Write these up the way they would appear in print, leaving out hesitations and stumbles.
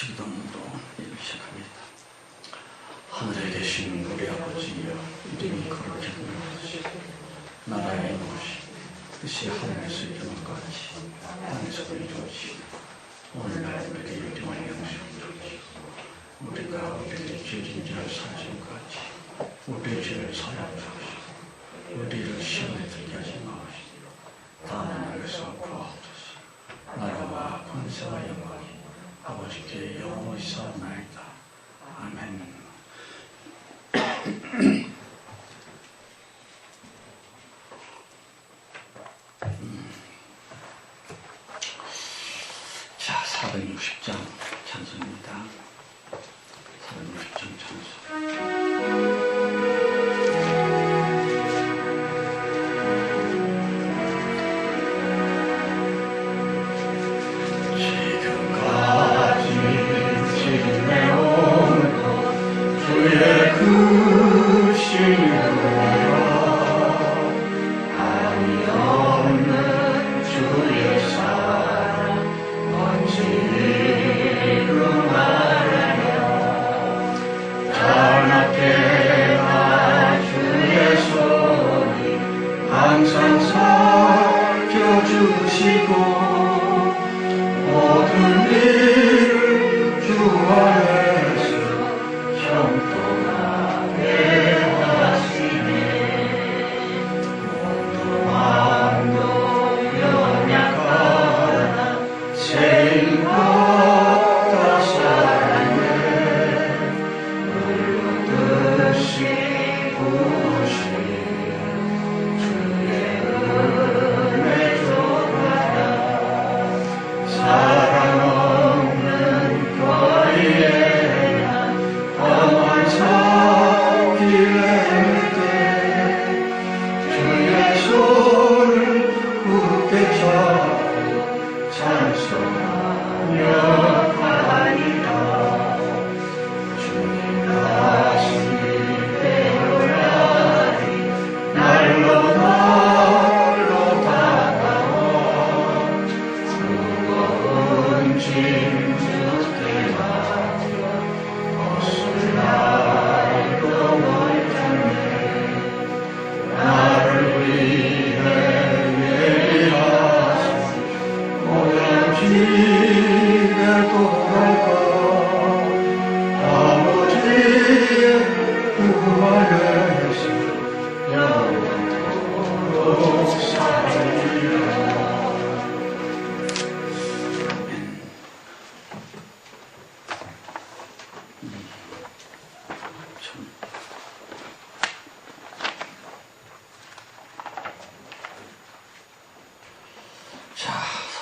기도문으로 시작합니다. 하늘에 계신 우리 아버지여, 이름이 거룩히 여겨지시고 나라의 무엇이 뜻이 하늘에서 이루는 것 같이 땅에서도 이루어지시고 오늘날 우리에게 일용할 양식을 주시고 우리가 우리에게 죄진 자를 사하신 것 같이 우리의 죄를 사하여 주시고 우리를 시험에 들게 하지 마시고 다만 나에게서 구하옵소서. 나라와 권세와 영광이 아버지께 영원히 사옵나이다. 아멘. 자, 460장 찬송입니다. 460장 찬송.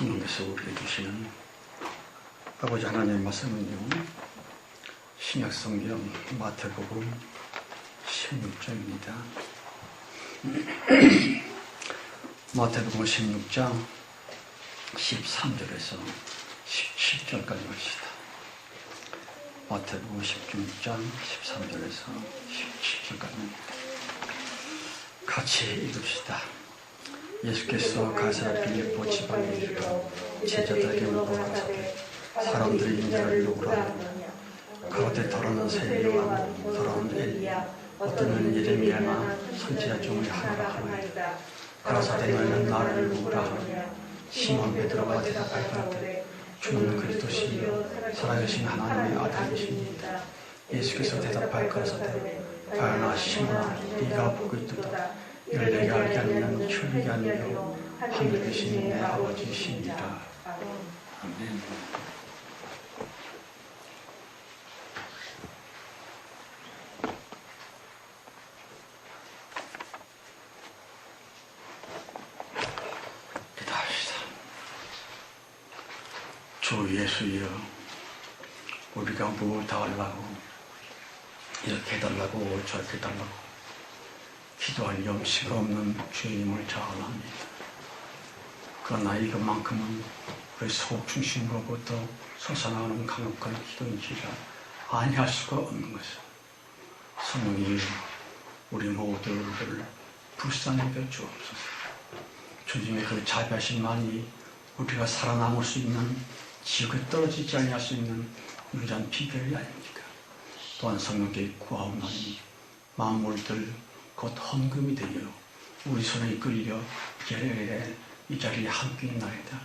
성령께서 우리에게 주시는 아버지 하나님의 말씀은요, 신약성경 마태복음 16장입니다. 마태복음 16장 13절에서 17절까지 봅시다. 마태복음 16장 13절에서 17절까지 같이 읽읍시다. 예수께서 가사라 빌립보 지방에 이르러 제자들에게 물어 가사되 사람들이 인자를 누구라 하느냐. 가로되 더러는 세리와 더러는 엘리야 어떤 예레미야나 선지자 중의 하나라 하나이다. 가라사대 너희는 나를 누구라 하느냐. 시몬 베드로가 대답하되 주는 그리스도시요 살아계신 하나님의 아들이십니다. 예수께서 대답하여 가라사대 바요나 시몬아 네가 보고 있도다. 이를 내가 알게 하는 혈육이 아니요 하늘에 계신 내 아버지이십니다. 아멘. 기도합시다. 주 예수여, 우리가 무엇을 다 하려고 이렇게 해달라고 저렇게 해달라고 기도할 염치가 없는 주님을 자원합니다. 그러나 이것만큼은 우리 속 중심으로부터 솟아나오는 강력한 기도인지라 아니할 수가 없는 것은 성령이 우리 모두를 불쌍히 여겨 주옵소서. 주님의 그 자비하심만이 우리가 살아남을 수 있는, 지옥에 떨어지지 아니할 수 있는 유일한 비결이 아닙니까? 또한 성령께 구하옵나니 만물들 곧 헌금이 되어 우리 손에 이끌려 계례에 이 자리에 함께 있나이다.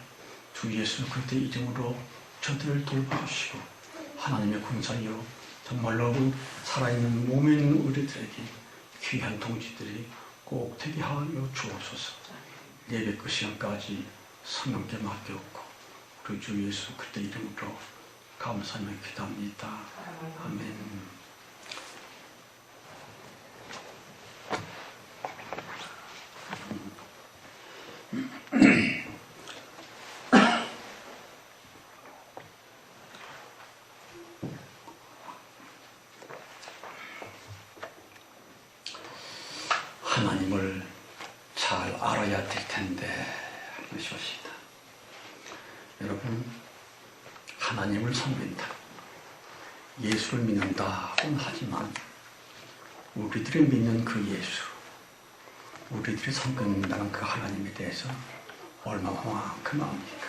주 예수 그리스도의 이름으로 저들을 돌봐주시고 하나님의 군사이요 정말로 살아있는 몸에 있는 우리들에게 귀한 동지들이 꼭 되게 하여 주옵소서. 예배 그 시간까지 성령께 맡겼고 우리 주 예수 그리스도의 이름으로 감사하며 기도합니다. 아멘. 하나님을 잘 알아야 될 텐데 하셨습니다. 여러분, 하나님을 섬긴다, 예수를 믿는다고는 하지만 우리들이 믿는 그 예수, 우리들이 섬긴다는 그 하나님에 대해서 얼마만큼 압니까?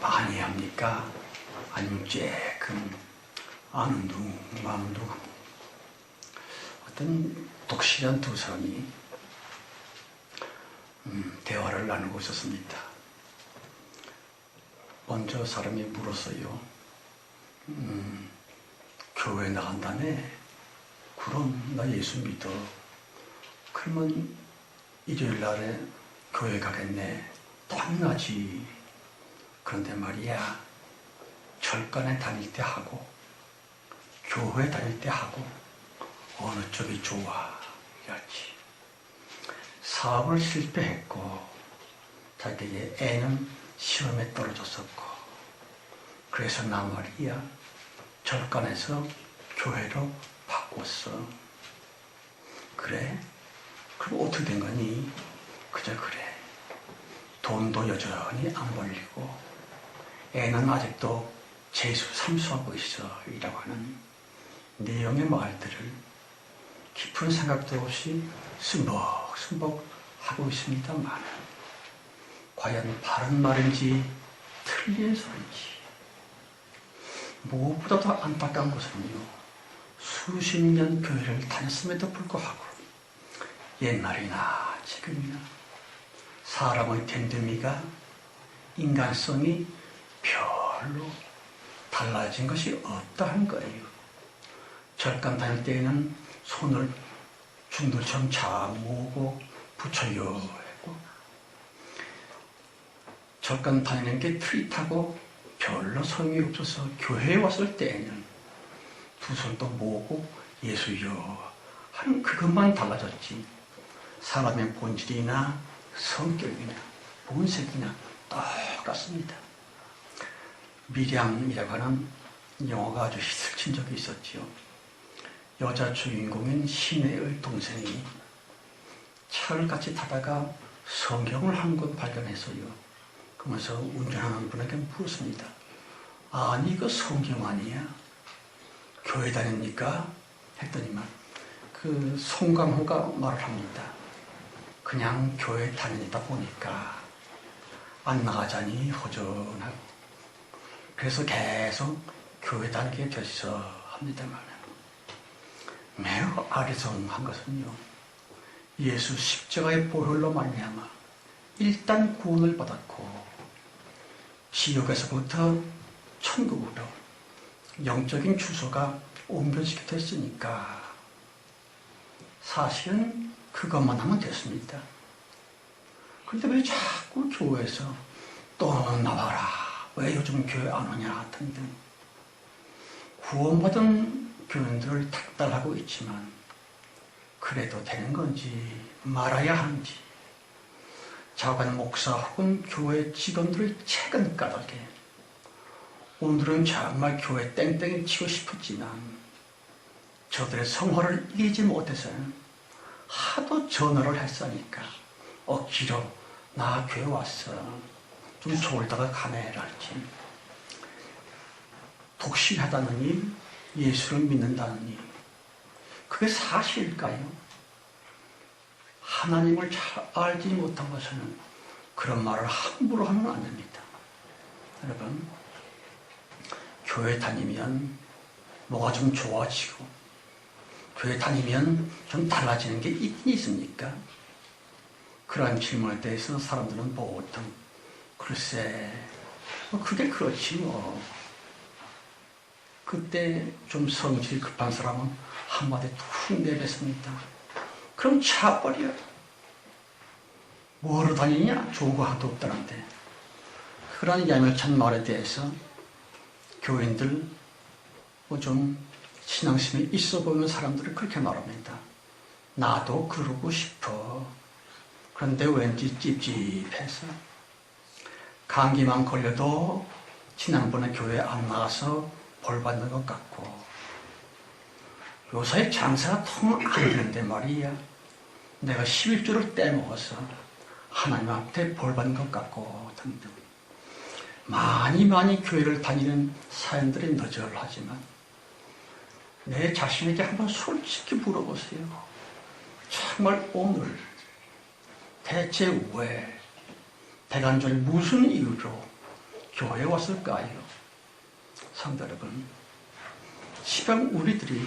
많이 합니까? 아니면 조금 아는 둥 마는 둥 합니까? 어떤 독실한 두 사람이 대화를 나누고 있었습니다. 먼저 사람이 물었어요. 교회 나간다며? 그럼 나 예수 믿어. 그러면 일요일 날에 교회 가겠네. 당연하지. 그런데 말이야, 절간에 다닐 때 하고 교회 다닐 때 하고 어느 쪽이 좋아? 이랬지. 사업을 실패했고 자기의 애는 시험에 떨어졌었고 그래서 나 말이야 절간에서 교회로 바꿨어. 그래? 그럼 어떻게 된 거니? 그저 그래. 돈도 여전히 안 벌리고 애는 아직도 재수 삼수하고 있어. 이라고 하는 내용의 말들을 깊은 생각도 없이 순벅순벅 하고 있습니다만 과연 바른 말인지 틀린 소리인지 무엇보다도 안타까운 것은요, 수십 년 교회를 다녔음에도 불구하고 옛날이나 지금이나 사람의 됨됨이가 인간성이 별로 달라진 것이 없다는 거예요. 절간 다닐 때에는 손을 중들처럼 잘 모으고 붙여요 했고, 절간 다니는 게 트릿하고 별로 소용이 없어서 교회에 왔을 때에는 두 손도 모으고 예수여 하는 그것만 달라졌지 사람의 본질이나 성격이나 본색이나 똑같습니다. 미량이라고 하는 영화가 아주 히스친 적이 있었지요. 여자 주인공인 시내의 동생이 차를 같이 타다가 성경을 한 권 발견했어요. 그러면서 운전하는 분에게 물었습니다. 아니 이거 성경 아니야? 교회 다닙니까? 했더니만 그 송강호가 말을 합니다. 그냥 교회 다니다 보니까 안 나가자니 허전하고 그래서 계속 교회 다니게 됐어 합니다만, 매우 아리송한 것은요, 예수 십자가의 보혈로 말미암아 일단 구원을 받았고 지옥에서부터 천국으로 영적인 주소가 옮겨지게 됐으니까 사실은 그것만 하면 됐습니다. 그런데 왜 자꾸 교회에서 또 나와라, 왜 요즘 교회 안 오냐 등등 구원받은 교인들을 닥달하고 있지만 그래도 되는 건지 말아야 하는지 작은 목사 혹은 교회 직원들의 책은 까닭에 오늘은 정말 교회 땡땡이 치고 싶었지만 저들의 성화를 이기지 못해서는 하도 전화를 했으니까 억지로 나 교회 왔어 좀 졸다가 가네 랄지. 독실하다느니 예수를 믿는다느니 그게 사실일까요? 하나님을 잘 알지 못한 것은 그런 말을 함부로 하면 안 됩니다. 여러분, 교회 다니면 뭐가 좀 좋아지고 교회 다니면 좀 달라지는 게 있긴 있습니까? 그러한 질문에 대해서 사람들은 보통 글쎄 그게 그렇지 뭐. 그때 좀 성질이 급한 사람은 한마디 툭 내뱉습니다. 그럼 차버려. 뭐하러 다니냐? 좋은 거 하나도 없다는데. 그런 야멸찬 말에 대해서 교인들 좀 신앙심이 있어 보이는 사람들은 그렇게 말합니다. 나도 그러고 싶어. 그런데 왠지 찝찝해서 감기만 걸려도 지난번에 교회 안 나가서 벌 받는 것 같고 요새 장사가 통 안 되는데 말이야. 내가 11조를 떼먹어서 하나님 앞에 벌 받는 것 같고 등등. 많이 교회를 다니는 사연들이 너절하지만 내 자신에게 한번 솔직히 물어보세요. 정말 오늘 대체 왜 대간절 무슨 이유로 교회에 왔을까요? 성도 여러분, 시방 우리들이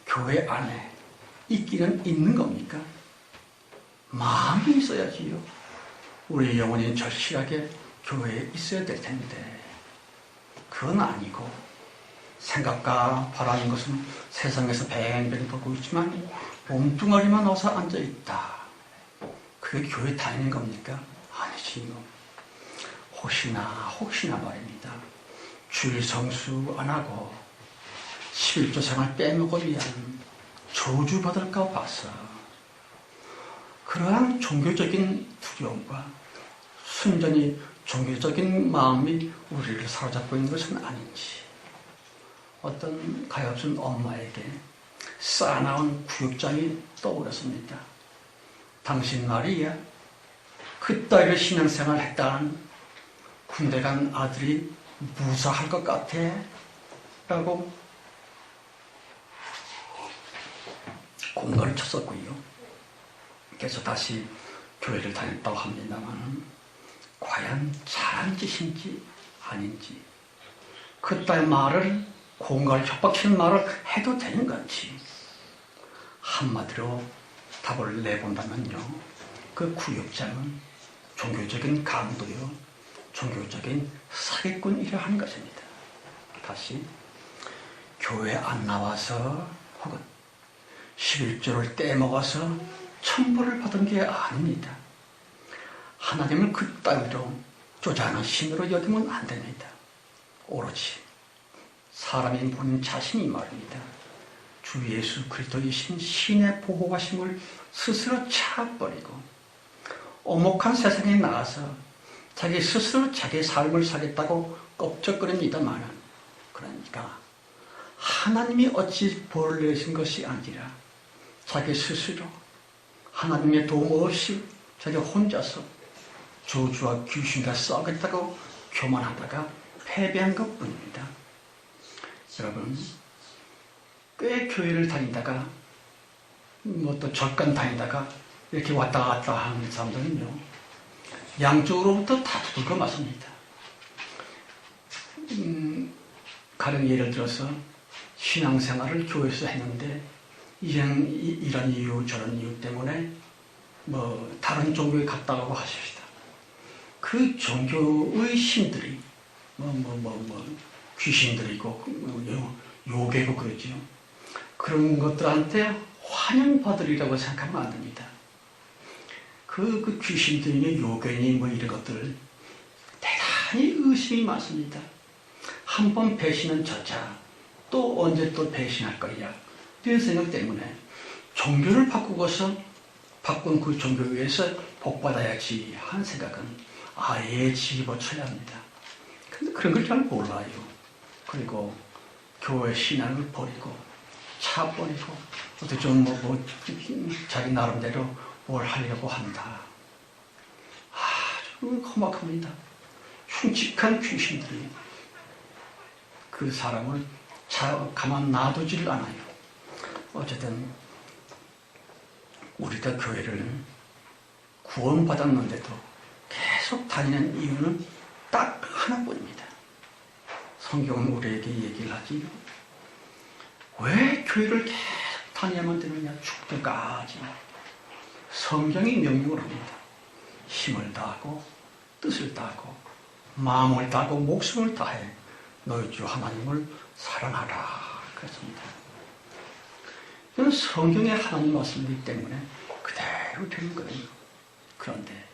교회 안에 있기는 있는 겁니까? 마음이 있어야지요. 우리 영혼이 절실하게 교회에 있어야 될 텐데 그건 아니고 생각과 바라는 것은 세상에서 뱅뱅 돌고 있지만 몸뚱아리만 어서 앉아있다. 그게 교회 다니는 겁니까? 아니지요. 혹시나 말입니다. 주일 성수 안 하고 11조 생활 빼먹어 위한 저주받을까 봐서 그러한 종교적인 두려움과 순전히 종교적인 마음이 우리를 사로잡고 있는 것은 아닌지 어떤 가엾은 엄마에게 쌓아나온 구역장이 떠오르습니다. 당신 말이야 그따위로 신앙생활 했다는 군대 간 아들이 무사할 것 같아? 라고 공갈을 쳤었고요. 그래서 다시 교회를 다녔다고 합니다만 과연 잘한 짓인지 아닌지 그따위 말을 공갈 협박치는 말을 해도 되는 건지 한마디로 답을 내본다면요. 그 구역장은 종교적인 강도요. 종교적인 사기꾼이라 하는 것입니다. 다시 교회 안 나와서 혹은 11조를 떼먹어서 천벌을 받은 게 아닙니다. 하나님을 그따위로 쪼잔한 신으로 여기면 안 됩니다. 오로지 사람이 본인 자신이 말입니다. 주 예수 그리스도이신 신의 보호하심을 스스로 차버리고 오목한 세상에 나가서 자기 스스로 자기 삶을 살겠다고 껍적거립니다만 그러니까 하나님이 어찌 벌을 내신 것이 아니라 자기 스스로 하나님의 도움 없이 자기 혼자서 저주와 귀신과 싸우겠다고 교만하다가 패배한 것뿐입니다. 여러분 꽤 교회를 다니다가 또 절간 다니다가 이렇게 왔다 갔다 하는 사람들은요 양쪽으로부터 다 두들겨 맞습니다. 가령 예를 들어서 신앙생활을 교회에서 했는데 이런 이유 저런 이유 때문에 다른 종교에 갔다고 하십시다. 그 종교의 신들이 귀신들이고 요괴고 그러죠. 그런 것들한테 환영받으리라고 생각하면 안 됩니다. 그 귀신들이니 요괴니 이런 것들 대단히 의심이 많습니다. 한 번 배신은 저자 또 언제 또 배신할 거야 이런 생각 때문에 종교를 바꾸고서 바꾼 그 종교에 의해서 복받아야지 하는 생각은 아예 집어쳐야 합니다. 근데 그런 걸 잘 몰라요. 그리고 교회 신앙을 버리고 차버리고 어떻게 좀 자기 나름대로 뭘 하려고 한다. 아주 험악합니다. 흉측한 귀신들이 그 사람을 가만 놔두지를 않아요. 어쨌든 우리가 교회를 구원받았는데도 계속 다니는 이유는 딱 하나뿐입니다. 성경은 우리에게 얘기를 하지. 왜 교회를 계속 다녀야만 되느냐? 죽을 때까지. 성경이 명령을 합니다. 힘을 다하고 뜻을 다하고 마음을 다하고 목숨을 다해 너희 주 하나님을 사랑하라 그랬습니다. 이건 성경의 하나님 말씀이기 때문에 그대로 되는 거예요. 그런데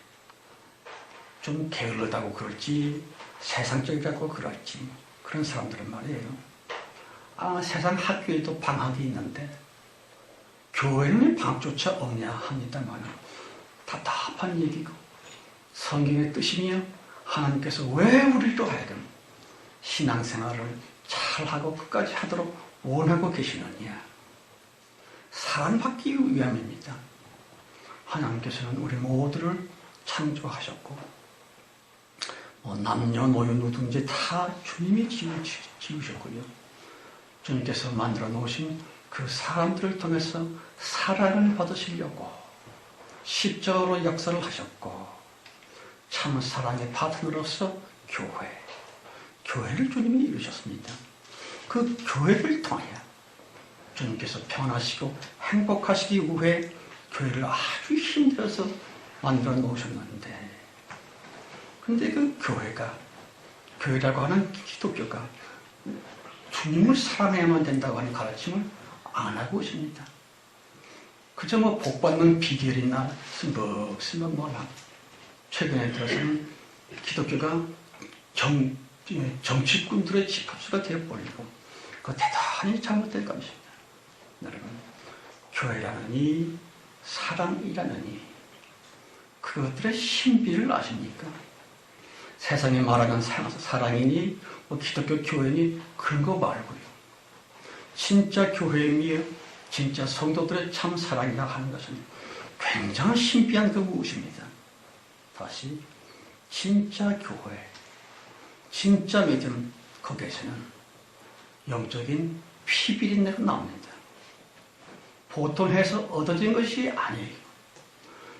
좀 게을르다고 그럴지 세상적이라고 그럴지 그런 사람들은 말이에요. 세상 학교에도 방학이 있는데 교회는 방학조차 없냐 합니다만 답답한 얘기고 성경의 뜻이며 하나님께서 왜 우리로 하여금 신앙생활을 잘하고 끝까지 하도록 원하고 계시느냐. 사랑받기 위함입니다. 하나님께서는 우리 모두를 창조하셨고 남녀노소 다 주님이 지으셨고요. 주님께서 만들어 놓으신 그 사람들을 통해서 사랑을 받으시려고 십자가로 역사를 하셨고 참 사랑의 파트너로서 교회를 주님이 이루셨습니다. 그 교회를 통해 주님께서 편하시고 행복하시기 위해 교회를 아주 힘들어서 만들어 놓으셨는데 근데 그 교회라고 하는 기독교가 주님을 사랑해야만 된다고 하는 가르침을 안 하고 있습니다. 그저 복받는 비결이나 스벅스벅 뭐라. 최근에 들어서는 기독교가 정치꾼들의 집합수가 되어버리고 그거 대단히 잘못된 것입니다. 여러분, 교회라느니 사랑이라느니 그것들의 신비를 아십니까? 세상에 말하는 사랑이니 기독교 교회니 그런 거 말고요. 진짜 교회이며 진짜 성도들의 참 사랑이라 하는 것은 굉장히 신비한 그 무엇입니다. 다시 진짜 교회, 진짜 믿음 거기에서는 영적인 피비린내가 나옵니다. 보통 해서 얻어진 것이 아니에요.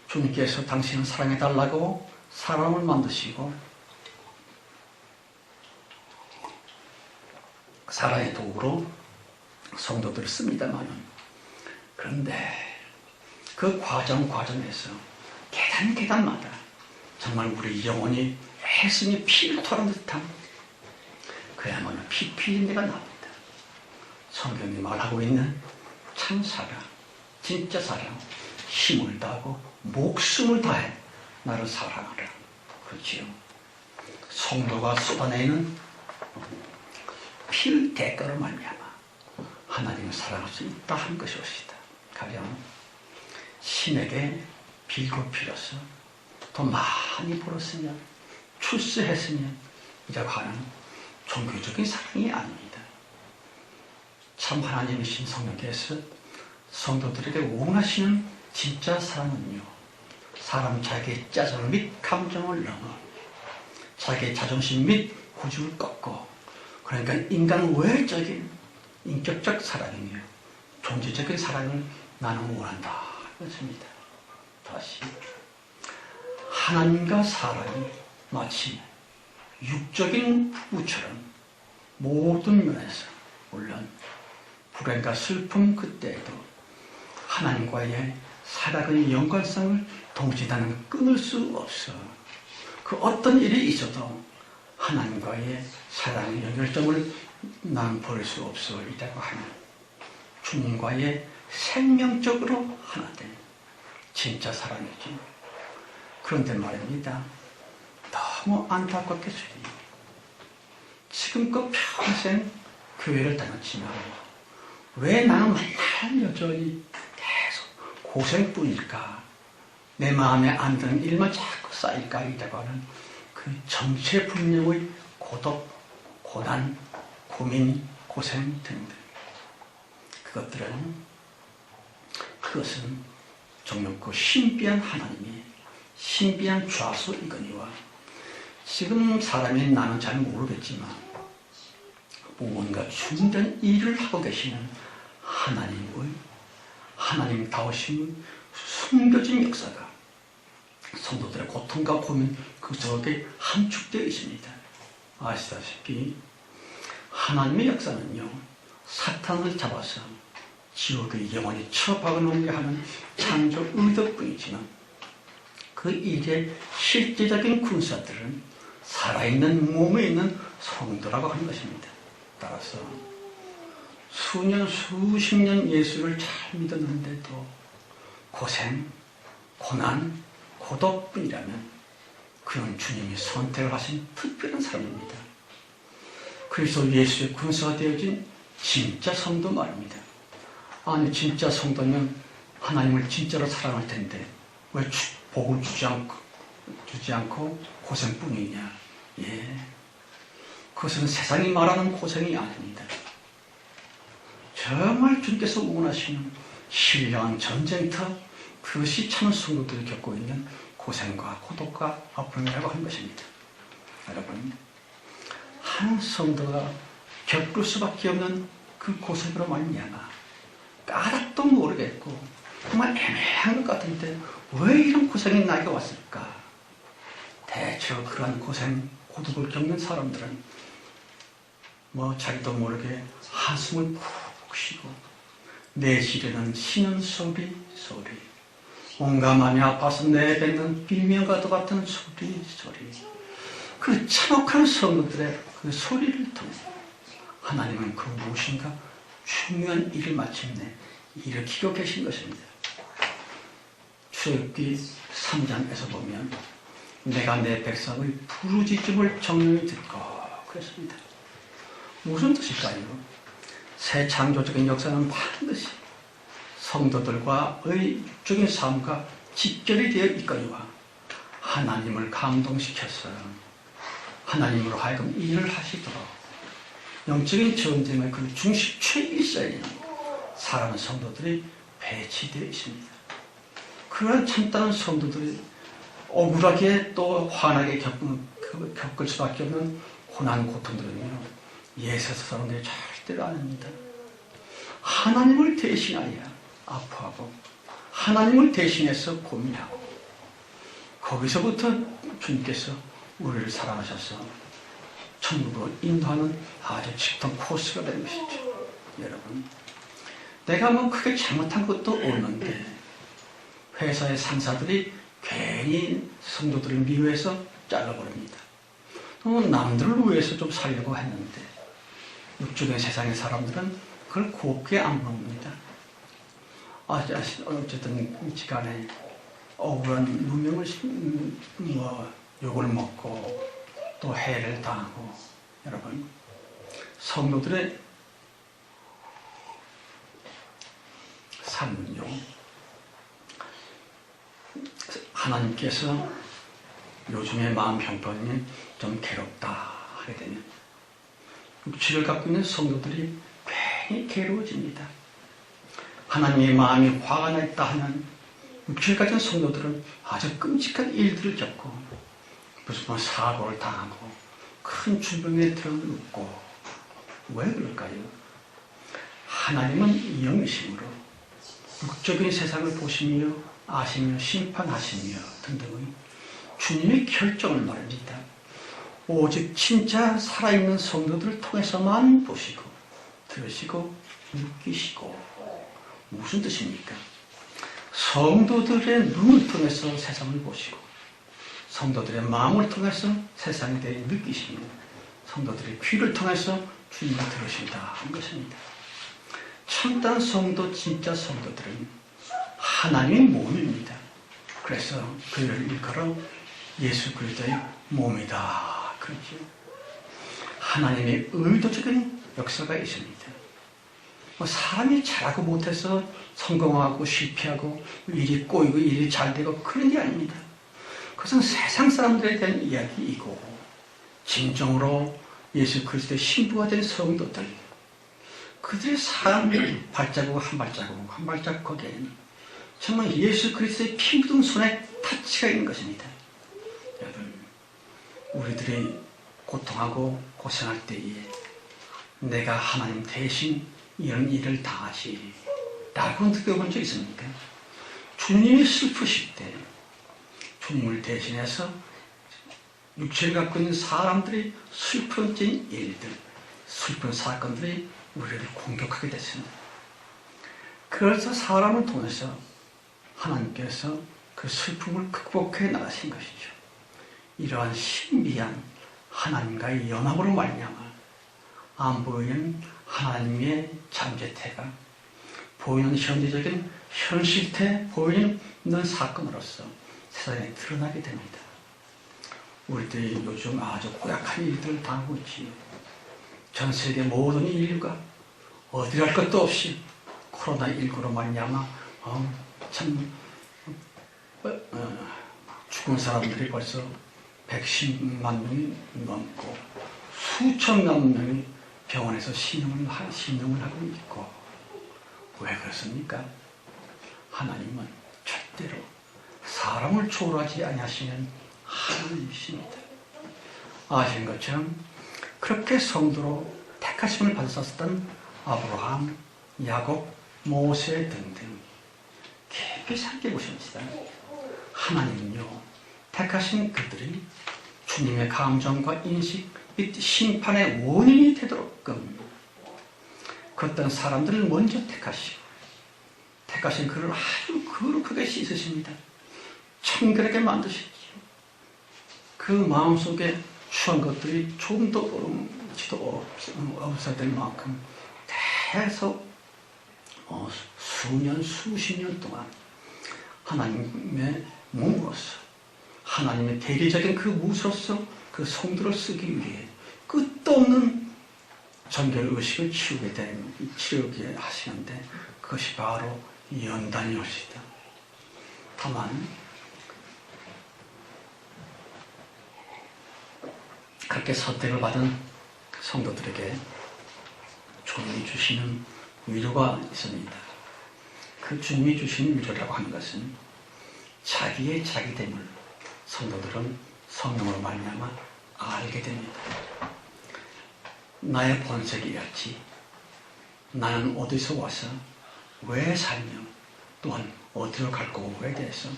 주님께서 당신을 사랑해달라고 사람을 만드시고 사랑의 도구로 성도들을 씁니다만 그런데 그 과정에서 계단마다 정말 우리 영혼이 애씀이 피를 토하는 듯한 그야말로 피비린내가 납니다. 성경이 말하고 있는 참 사랑, 진짜 사랑, 힘을 다하고 목숨을 다해 나를 사랑하라. 그렇지요. 성도가 쏟아내는 피의 대가로 말미암아 하나님을 사랑할 수 있다 한 것이옵시다. 가령 신에게 빌고 빌어서 더 많이 벌었으면 출세했으면 이라고 하는 종교적인 사랑이 아닙니다. 참 하나님이신 성령께서 성도들에게 원하시는 진짜 사랑은요, 사람 자기의 짜증 및 감정을 넘어 자기의 자존심 및 고집을 꺾고 그러니까 인간 외적인 인격적 사랑이며 존재적인 사랑을 나는 원한다. 그렇습니다. 다시 하나님과 사람이 마치 육적인 부부처럼 모든 면에서 물론 불행과 슬픔 그때에도 하나님과의 사랑의 연관성을 동시에 나는 끊을 수 없어. 그 어떤 일이 있어도 하나님과의 사랑의 연결점을 나는 버릴 수 없어. 이라고 하는 주님과의 생명적으로 하나 된 진짜 사랑이지. 그런데 말입니다. 너무 안타깝겠어요. 지금껏 평생 교회를 다녔지만 왜 나는 맨날 여전히 계속 고생뿐일까? 내 마음에 안 드는 일만 자꾸 쌓일까? 이라고 하는 그 정체불명의 고독, 고난, 고민, 고생 등등. 그것은 정말 그 신비한 하나님이 신비한 좌수이거니와 지금 사람인 나는 잘 모르겠지만 무언가 중요한 일을 하고 계시는 하나님다우신 숨겨진 역사가 성도들의 고통과 고민 그 속에 함축되어 있습니다. 아시다시피 하나님의 역사는요, 사탄을 잡아서 지옥에 영원히 처박아놓게 하는 창조 의도뿐이지만 그 일의 실제적인 군사들은 살아있는 몸에 있는 성도라고 하는 것입니다. 따라서 수년, 수십 년 예수를 잘 믿었는데도 고생, 고난, 고독뿐이라면 그는 주님이 선택을 하신 특별한 사람입니다. 그래서 예수의 군사가 되어진 진짜 성도 말입니다. 아니, 진짜 성도면 하나님을 진짜로 사랑할 텐데 왜 복을 주지 않고 고생뿐이냐? 예, 그것은 세상이 말하는 고생이 아닙니다. 정말 주님께서 원하시는 신령한 전쟁터, 그것이 참 성도들이 겪고 있는 고생과 고독과 아픔이라고 하는 것입니다. 여러분, 한 성도가 겪을 수밖에 없는 그 고생으로 말미암아 까닭도 모르겠고 정말 애매한 것 같은데 왜 이런 고생이 나에게 왔을까? 대체로 그러한 고생, 고독을 겪는 사람들은 자기도 모르게 한숨을 푹 쉬고 내실에는 쉬는 소리, 온갖 마음이 아파서 내뱉는 비명과도 같은 소리. 그 참혹한 성도들의 그 소리를 통해 하나님은 그 무엇인가 중요한 일을 마침내 일으키고 계신 것입니다. 출애굽기 3장에서 보면 내가 내 백성의 부르짖음을 정령히 듣고 그랬습니다. 무슨 뜻일까요? 새 창조적인 역사는 반드시 성도들과의 육적인 삶과 직결이 되어 있거니와 하나님을 감동시켜서 하나님으로 하여금 일을 하시도록 영적인 전쟁의 그 중심 최일선에 사랑하는 성도들이 배치되어 있습니다. 그런 참다운 성도들이 억울하게 또 환하게 겪을 수밖에 없는 고난, 고통들은요, 예수에서 사람들이 절대로 아닙니다. 하나님을 대신하여 아파하고 하나님을 대신해서 고민하고 거기서부터 주님께서 우리를 사랑하셔서 천국으로 인도하는 아주 직통 코스가 되는 것이죠. 여러분, 내가 크게 잘못한 것도 없는데 회사의 상사들이 괜히 성도들을 미워해서 잘라버립니다. 또 남들을 위해서 좀 살려고 했는데 육적인 세상의 사람들은 그걸 곱게 안 봅니다. 어쨌든 시간에 억울한 누명을 욕을 먹고 또 해를 당하고, 여러분, 성도들의 삶은요, 하나님께서 요즘에 마음 형편이 좀 괴롭다 하게 되면 육체를 갖고 있는 성도들이 괜히 괴로워집니다. 하나님의 마음이 화가 났다 하면 육체를 가진 성도들은 아주 끔찍한 일들을 겪고 무슨 사고를 당하고 큰 질병에 들어눕고, 왜 그럴까요? 하나님은 영이심으로 육적인 세상을 보시며 아시며 심판하시며 등등의 주님의 결정을 말합니다. 오직 진짜 살아있는 성도들을 통해서만 보시고 들으시고 느끼시고. 무슨 뜻입니까? 성도들의 눈을 통해서 세상을 보시고 성도들의 마음을 통해서 세상에 대해 느끼시며 성도들의 귀를 통해서 주님을 들으신다 하는 것입니다. 참다운 성도, 진짜 성도들은 하나님의 몸입니다. 그래서 그를 일컬어 예수 그리스도의 몸이다 그러죠. 하나님의 의도적인 역사가 있습니다. 사람이 잘하고 못해서 성공하고 실패하고 일이 꼬이고 일이 잘 되고 그런 게 아닙니다. 그것은 세상 사람들에 대한 이야기이고, 진정으로 예수 그리스도의 신부가 된 성도들, 그들의 삶의 발자국 한 발자국 거기에는 정말 예수 그리스도의 피 묻은 손에 타치가 있는 것입니다. 여러분, 우리들이 고통하고 고생할 때에 내가 하나님 대신 이런 일을 당하지 라고 느껴본 적 있습니까? 주님이 슬프실 때 주님을 대신해서 육체를 갖고 있는 사람들이 슬퍼진 일들, 슬픈 사건들이 우리를 공격하게 됐습니다. 그래서 사람을 통해서 하나님께서 그 슬픔을 극복해 나가신 것이죠. 이러한 신비한 하나님과의 연합으로 말미암아 안 보이는 하나님의 잠재태가 보이는 현대적인 현실태 보이는 사건으로서 세상에 드러나게 됩니다. 우리들이 요즘 아주 고약한 일들을 당하고 있지요. 전 세계 모든 인류가 어디 갈 것도 없이 코로나19로 말미암아 죽은 사람들이 벌써 110만 명이 넘고 수천만 명이 병원에서 신음을 하고 있고, 왜 그렇습니까? 하나님은 절대로 사람을 초월하지 아니하시는 하나님이십니다. 아시는 것처럼 그렇게 성도로 택하심을 받으셨던 아브라함, 야곱, 모세 등등 깊이 생각해 보십시다. 하나님은요, 택하신 그들이 주님의 감정과 인식 및 심판의 원인이 되도록끔 그 어떤 사람들을 먼저 택하시고, 택하신 그를 아주 거룩하게 씻으십니다. 청결하게 만드시지요. 그 마음속에 추한 것들이 조금도 없어야 될 만큼 계속 수년, 수십 년 동안 하나님의 몸으로서, 하나님의 대리적인 그 무소로서 그 성도를 쓰기 위해 끝도 없는 정결의식을 치르게 하시는데, 그것이 바로 연단이옵니다. 다만 그렇게 선택을 받은 성도들에게 주님이 주시는 위로가 있습니다. 그 주님이 주시는 위로라고 하는 것은 자기의 자기됨을 성도들은 성령으로 말미암아 알게 됩니다. 나의 본색이었지, 나는 어디서 와서 왜 살며 또한 어디로 갈 거고에 대해서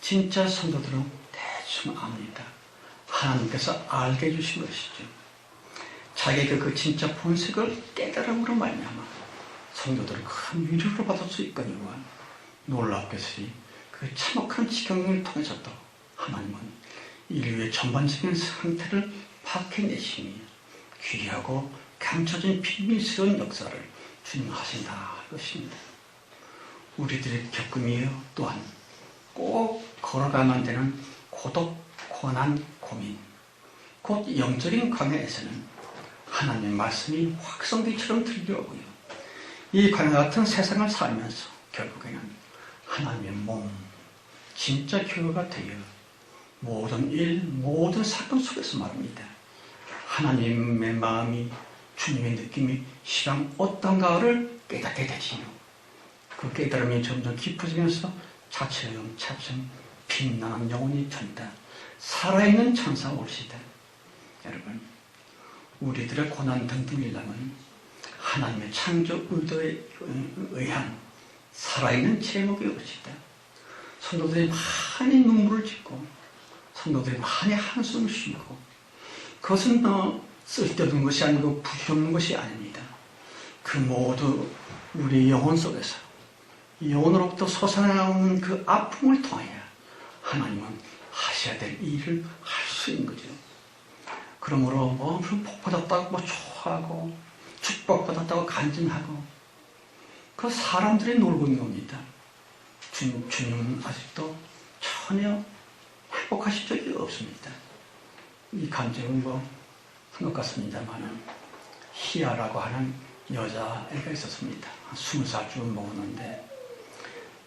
진짜 성도들은 대충 압니다. 하나님께서 알게 해주신 것이죠. 자기의 그 진짜 본색을 깨달음으로 말미암아 성도들은 큰 위로를 받을 수 있거니와, 놀랍게도 그 참혹한 지경을 통해서도 하나님은 인류의 전반적인 상태를 파악해내시니 귀하고 감춰진 비밀스러운 역사를 주님 하신다 할 것입니다. 우리들의 겪음이요, 또한 꼭 걸어가만 되는 고독, 고난, 고민, 곧 영적인 광야에서는 하나님의 말씀이 확성기처럼 들려오고요, 이 광야 같은 세상을 살면서 결국에는 하나님의 몸, 진짜 교회가 되어 모든 일, 모든 사건 속에서 말합니다. 하나님의 마음이, 주님의 느낌이 시방 어떤가를 깨닫게 되지요. 그 깨달음이 점점 깊어지면서 차츰 빛나는 영혼이 된다. 살아있는 천사 올시다. 여러분, 우리들의 고난 등등이라면 하나님의 창조 의도에 의한 살아있는 제목이 올시다. 성도들이 많이 눈물을 짓고 성도들이 많이 한숨을 쉬고, 그것은 쓸데없는 것이 아니고 부질없는 것이 아닙니다. 그 모두 우리 영혼 속에서 영혼으로부터 솟아나오는 그 아픔을 통하여 하나님은 하셔야 될 일을 할 수 있는 거죠. 그러므로 복받았다고 좋아하고 축복받았다고 간증하고, 그 사람들이 놀고 있는 겁니다. 주님은 아직도 전혀 행복하신 적이 없습니다. 이 간증은 한 것 같습니다만, 희아라고 하는 여자애가 있었습니다. 한 20살쯤 먹었는데,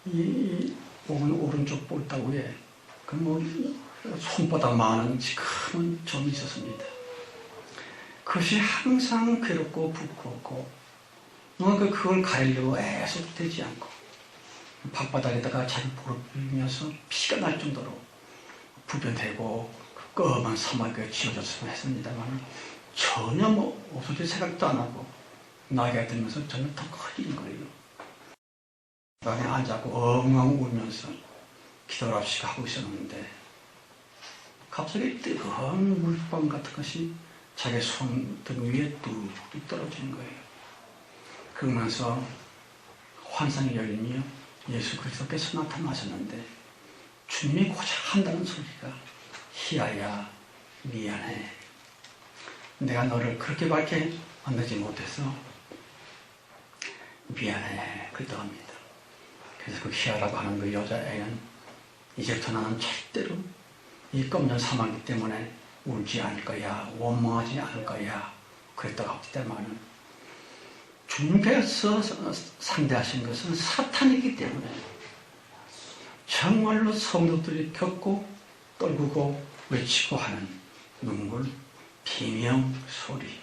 이 오른쪽 볼따구에 손바닥만한 큰 점이 있었습니다. 그것이 항상 괴롭고 부끄럽고, 그걸 가리려고 애써되지 않고 방바닥에다가 자기 볼을 빌면서 피가 날 정도로 부변되고 검은 사막에 지어졌으면 했습니다만, 전혀 없어질 생각도 안 하고 나이가 들면서 전혀 더 커지는 거예요. 방에 앉아고 엉엉 울면서 기도를 하고 있었는데, 갑자기 뜨거운 물방 같은 것이 자기 손등 위에 뚝 떨어지는 거예요. 그러면서 환상이 열리며 예수 그리스도께서 나타나셨는데 주님이 고작 한다는 소리가 희야야 미안해. 내가 너를 그렇게 밝게 만들지 못해서 미안해. 그랬다고 합니다. 그래서 그 희야라고 하는 그 여자애는 이제부터 나는 절대로 이 껌년 사망기 때문에 울지 않을 거야. 원망하지 않을 거야. 그랬다고 하기 때문에 주님께서 상대하신 것은 사탄이기 때문에 정말로 성도들이 겪고 떨구고 외치고 하는 눈물, 비명, 소리.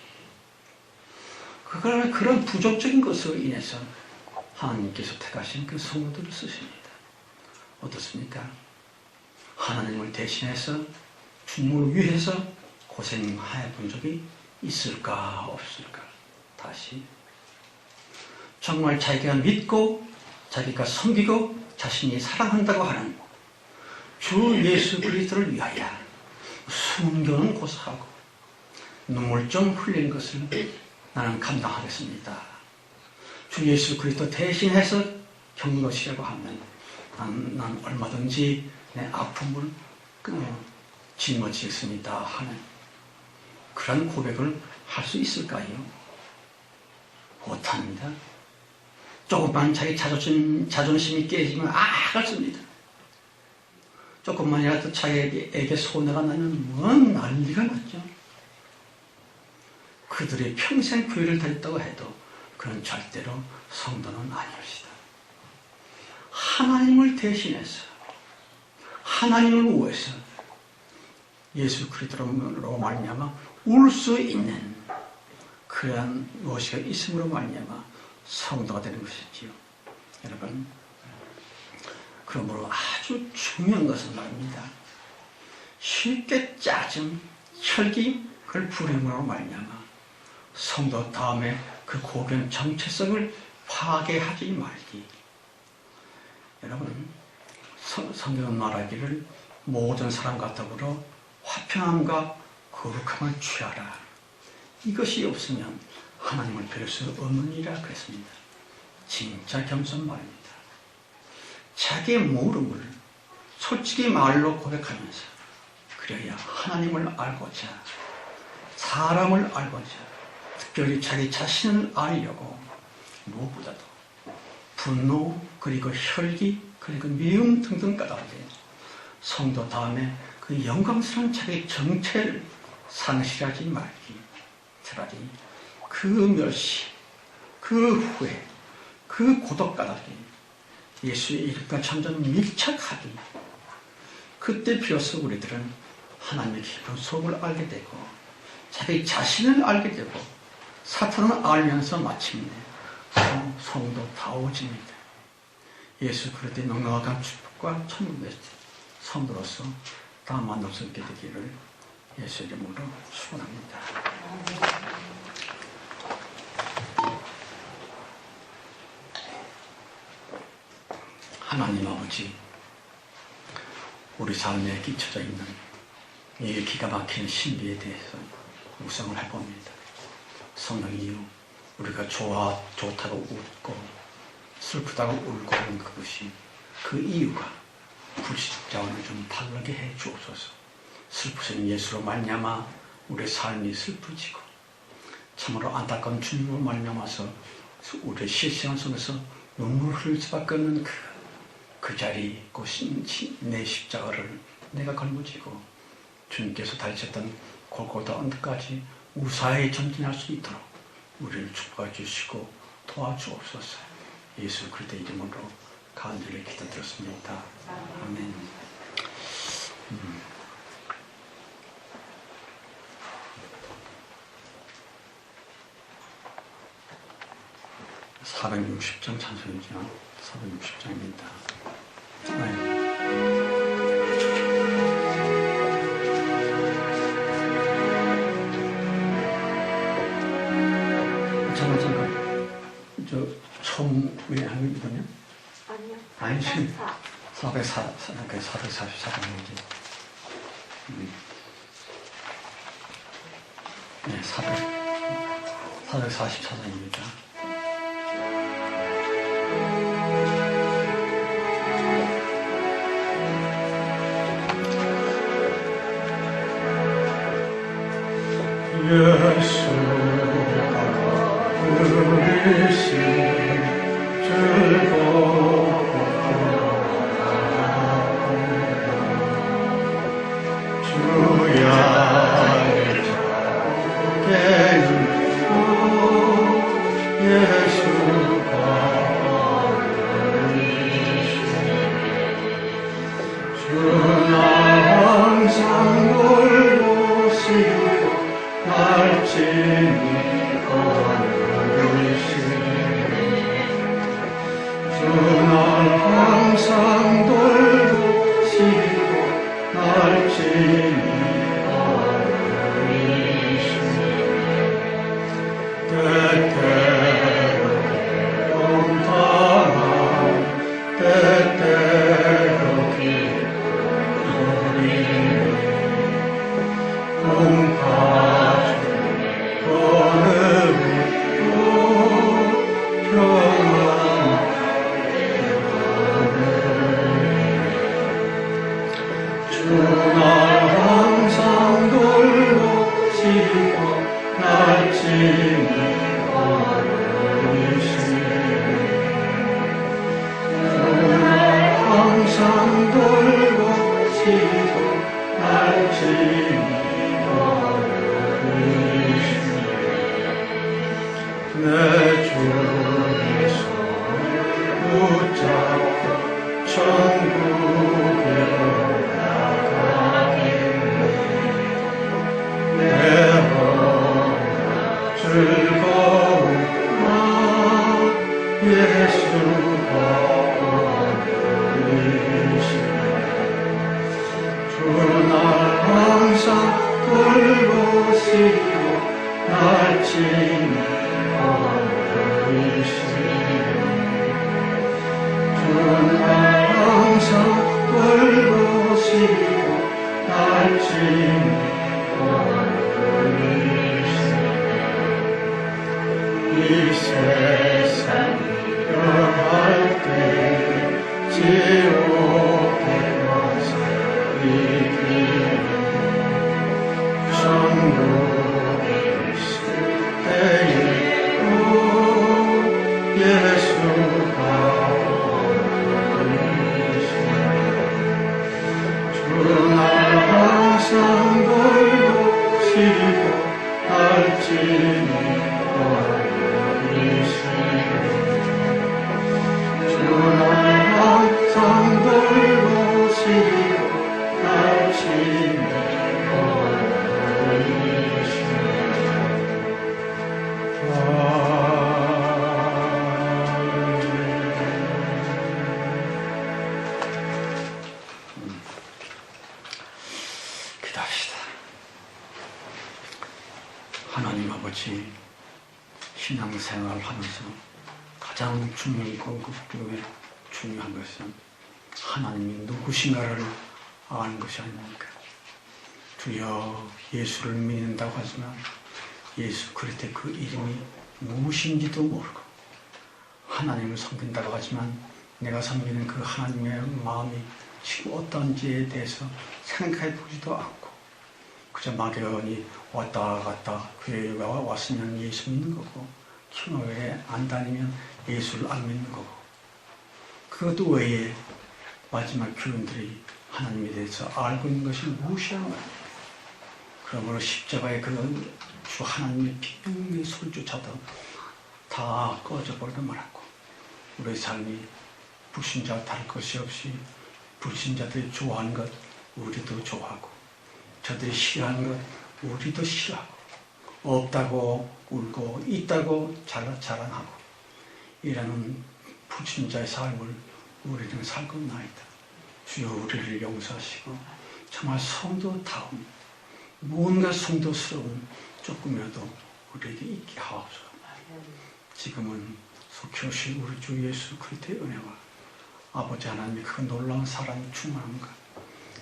그런 부족적인 것으로 인해서 하나님께서 택하신 그 성도들을 쓰십니다. 어떻습니까? 하나님을 대신해서 주님을 위해서 고생해 본 적이 있을까 없을까? 다시 정말 자기가 믿고 자기가 섬기고 자신이 사랑한다고 하는 주 예수 그리스도를 위하여 순교는 고사하고 눈물 좀 흘린 것을 나는 감당하겠습니다. 주 예수 그리스도 대신해서 겪는 것이라고 하면 난 얼마든지 내 아픔을 짊어지겠습니다 하는 그런 고백을 할 수 있을까요? 못합니다. 조금만 자기 자존심이 깨지면 그렇습니다. 조금만이라도 자기에게 손해가 나면 뭔 난리가 났죠. 그들이 평생 교회를 다녔다고 해도 그건 절대로 성도는 아니었다. 하나님을 대신해서 하나님을 위해서 예수 그리스도로 말미암아 울 수 있는 그러한 무엇이 있음으로 말미암아 성도가 되는 것이지요. 여러분, 그러므로 아주 중요한 것은 말입니다. 쉽게 짜증, 혈기, 그걸 부림으로 말미암아 성도 다음에 그 고변 정체성을 파괴하지 말기. 여러분, 성경은 말하기를 모든 사람과 더불어 화평함과 거룩함을 취하라. 이것이 없으면 하나님을 뵐 수 없느니라 그랬습니다. 진짜 겸손 말입니다. 자기의 모름을 솔직히 말로 고백하면서 그래야 하나님을 알고자 사람을 알고자 특별히 자기 자신을 알려고 무엇보다도 분노 그리고 혈기 그리고 미움 등등 까닭에 성도 다음에 그 영광스러운 자기 정체를 상실하지 말기. 차라리 그 멸시, 그 후회, 그 고독 까닭에 예수의 이름과 점점 밀착하기. 그때 비로소 우리들은 하나님의 깊은 속을 알게 되고 자기 자신을 알게 되고 사탄을 알면서 마침내 성도다워집니다. 예수 그리스도의 넉넉한 축복과 천국의 성도로서 다 만날 수 있게 되기를 예수 이름으로 축원합니다. 하나님 아버지, 우리 삶에 끼쳐져 있는 이 기가 막히는 신비에 대해서 묵상을 해봅니다. 성령 이후 우리가 좋다고 웃고 슬프다고 울고 하는 그것이 그 이유가 불신자와는 좀 다르게 해 주옵소서. 슬프신 예수로 말미암아 우리의 삶이 슬프지고 참으로 안타까운 주님으로 말미암아서 우리의 실생활 속에서 눈물을 흘릴 수밖에 없는 그 자리, 내 십자가를 내가 걸머지고 주님께서 달리셨던 골고다 언덕까지 무사히 전진할 수 있도록 우리를 축복해 주시고 도와주옵소서. 예수 그리스도의 이름으로 간절히 기도드렸습니다. 아멘. 460장 찬송이죠. 460장입니다. 잠깐 저 처음 왜 하는 거냐? 아니요. 아니 지금 444장이지. 네, 444장입니다. 예수가 그리시 즐겁고 주야 예수가 주나 항상 돌보시고 날 지니고 주날 항상 돌보시고 날 지니고 때때로 용당한 때때로 기도리네 공파주 오늘도 평안하게 주날 항상 돌보시고 날 지니고 주날 항상 돌보시고 날 지니고 내 주의 손을 붙잡고 천국으로 나가겠네 내 즐거운 나 예수가 오르시네 주날 항상 돌보시고 날 지니고 오르시네 주날 항상 돌보시고 날 지니고 이 세상 변할 때 지옥에 와서 이기는 천국에 있을 때에 예수가 오르시네 주날 항상 돌보시고 날 지니고 주날 항상 돌보시고 날 지니고 기도합시다. 하나님 아버지, 신앙생활 하면서 가장 중요한 것은 하나님이 누구신가를 아는 것이 아닙니까? 주여 예수를 믿는다고 하지만 예수 그리스도의 그 이름이 무엇인지도 모르고 하나님을 섬긴다고 하지만 내가 섬기는 그 하나님의 마음이 지금 어떤지에 대해서 생각해 보지도 않고 그저 막연히 왔다 갔다 교회가 왔으면 예수 믿는 거고 교회에 안 다니면 예수를 안 믿는 거고 그것도 외에 마지막 교인들이 하나님에 대해서 알고 있는 것이 무엇이란 말이에요. 그러므로 십자가의 그 주 하나님의 비명의 소리조차도 다 꺼져버리고 말았고 우리의 삶이 불신자와 다를 것이 없이 불신자들이 좋아하는 것 우리도 좋아하고 저들이 싫어하는 것 우리도 싫어하고 없다고 울고 있다고 자랑하고 이라는 불신자의 삶을 우리는 살고 나이다. 주여 우리를 용서하시고 정말 성도다움 무언가 성도스러운 조금이라도 우리에게 있게 하옵소서. 지금은 속히 오신 우리 주 예수 그리스도의 은혜와 아버지 하나님의 그 놀라운 사랑이 충만함과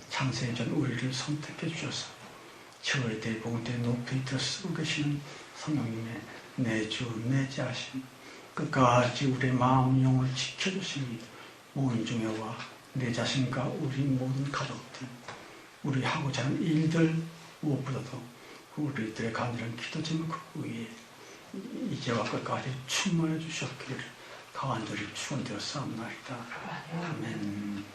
창세전 우리를 선택해 주셔서 저의 대복대 높이 더 쓰고 계시는 성령님의 내 주, 내 자신, 끝까지 우리의 마음, 영을 지켜주시니 모든 중에와 내 자신과 우리 모든 가족들, 우리 하고자 하는 일들, 무엇보다도 우리들의 간절한 기도 제목 그 위에 이제와 끝까지 충만해 주셨기를 간절히 축원되어 싸움나이다. 아멘.